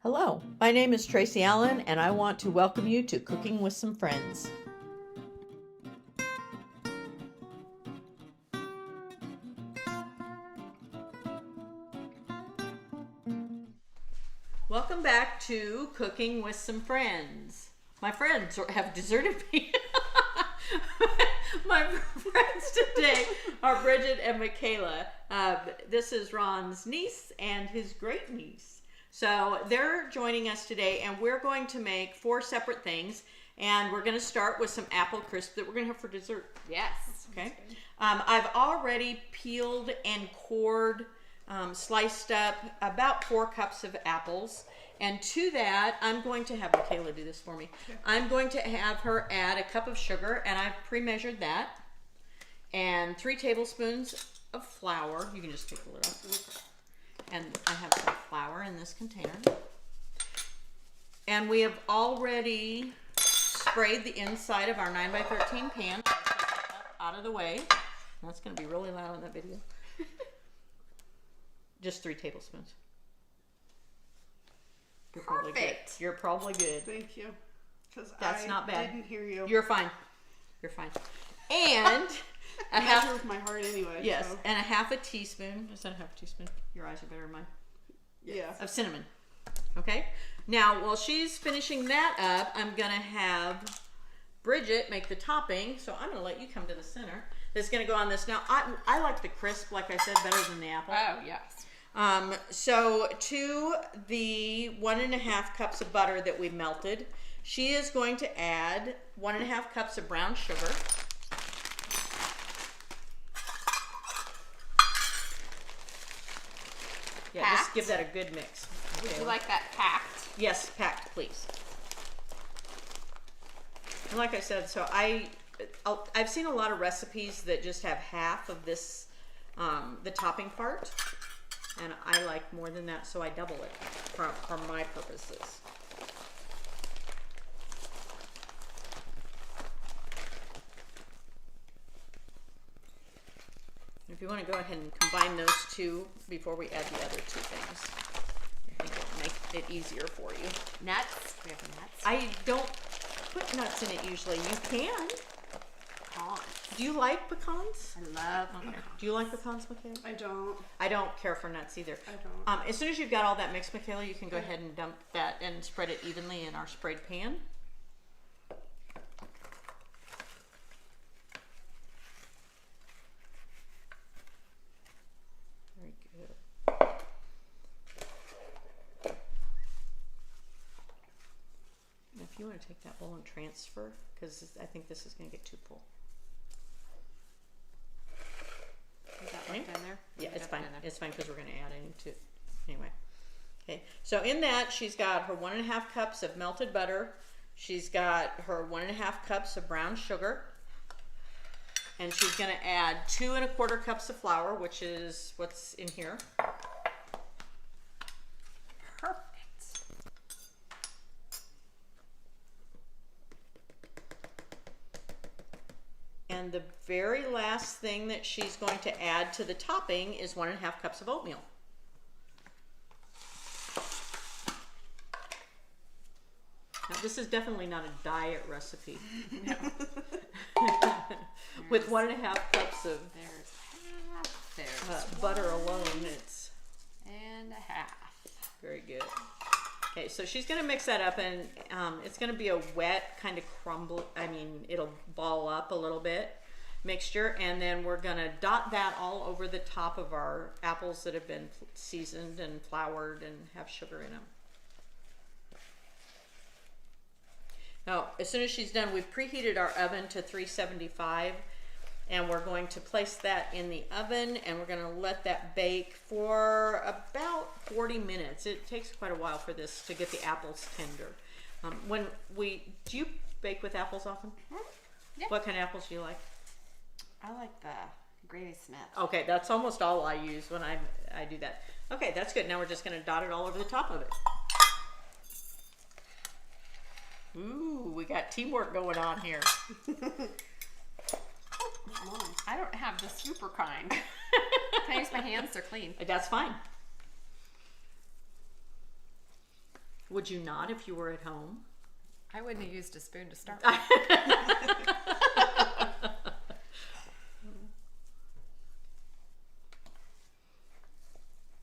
Hello, my name is Tracy Allen, and I want to welcome you to Cooking with Some Friends. Welcome back to Cooking with Some Friends. My friends have deserted me. My friends today are Bridgit and Micaela. This is Ron's niece and his great niece. So they're joining us today, and we're going to make 4 separate things. And we're going to start with some apple crisp that we're going to have for dessert. Yes. Okay. I've already peeled and cored, sliced up about 4 cups of apples. And to that, I'm going to have Micaela do this for me. Sure. I'm going to have her add a cup of sugar, and I've pre-measured that. And 3 tablespoons of flour. You can just take the lid off. And I have some flour in this container. And we have already sprayed the inside of our 9x13 pan. Out of the way. That's going to be really loud in that video. Just 3 tablespoons. You're probably Perfect. Good. You're probably good. Thank you. Because That's not bad. Didn't hear you. You're fine. You're fine. And a half with my heart anyway. Yes, so. and a half a teaspoon. Is that a half a teaspoon? Your eyes are better than mine. Yeah. Of cinnamon. Okay. Now, while she's finishing that up, I'm gonna have Bridgit make the topping. So I'm gonna let you come to the center. That's gonna go on this. Now, I like the crisp, like I said, better than the apple. Oh yes. So to the 1.5 cups of butter that we melted, she is going to add 1.5 cups of brown sugar. Yeah, Packed? just give that a good mix. Would Okay. you like that packed? Yes, packed, please. And like I said, so I've seen a lot of recipes that just have half of this, the topping part, and I like more than that, so I double it for my purposes. If you want to go ahead and combine those two before we add the other 2 things, I think it'll make it easier for you. Nuts. We have nuts. I don't put nuts in it usually. You can. Pecans. Do you like pecans? I love pecans. Do you like pecans, Micaela? I don't. I don't care for nuts either. I don't. As soon as you've got all that mixed, Micaela, you can go ahead and dump that and spread it evenly in our sprayed pan. Very good. Now, if you want to take that bowl and transfer, because I think this is going to get too full. Is that left in there? Yeah, it's fine. In there. It's fine because we're going to add into it anyway. Okay, so in that she's got her 1.5 cups of melted butter. She's got her 1.5 cups of brown sugar, and she's going to add 2 1/4 cups of flour, which is what's in here. Perfect. And the very last thing that she's going to add to the topping is 1.5 cups of oatmeal. Now, this is definitely not a diet recipe. No. With 1.5 cups of There's half. There's butter alone, it's and a half. very good. Okay, so she's going to mix that up, and it's going to be a wet, kind of it'll ball up a little bit mixture, and then we're going to dot that all over the top of our apples that have been seasoned and floured and have sugar in them. Now, as soon as she's done, we've preheated our oven to 375, and we're going to place that in the oven, and we're going to let that bake for about 40 minutes. It takes quite a while for this to get the apples tender. Do you bake with apples often? Yeah. What kind of apples do you like? I like the Granny Smith. Okay, that's almost all I use when I do that. Okay, that's good. Now we're just going to dot it all over the top of it. Ooh, we got teamwork going on here. I don't have the super kind. Can I use my hands? They're clean. That's fine. Would you not if you were at home? I wouldn't have used a spoon to start with.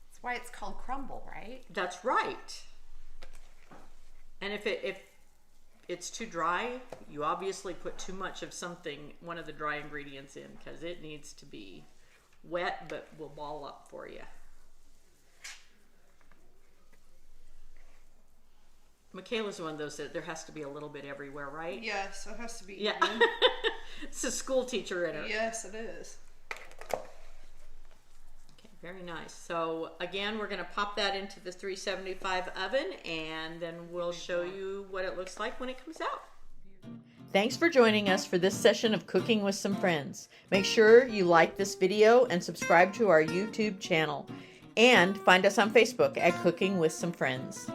That's why it's called crumble, right? That's right. And if it's too dry, you obviously put too much of something, one of the dry ingredients in, because it needs to be wet but will ball up for you. Michaela's one of those that there has to be a little bit everywhere, right? Yes, it has to be Yeah. even. It's a school teacher in her. Yes, it is. Okay, very nice. So again, we're going to pop that into the 375 oven, and then we'll show you what it looks like when it comes out. Thanks for joining us for this session of Cooking with Some Friends. Make sure you like this video and subscribe to our YouTube channel. And find us on Facebook at Cooking with Some Friends.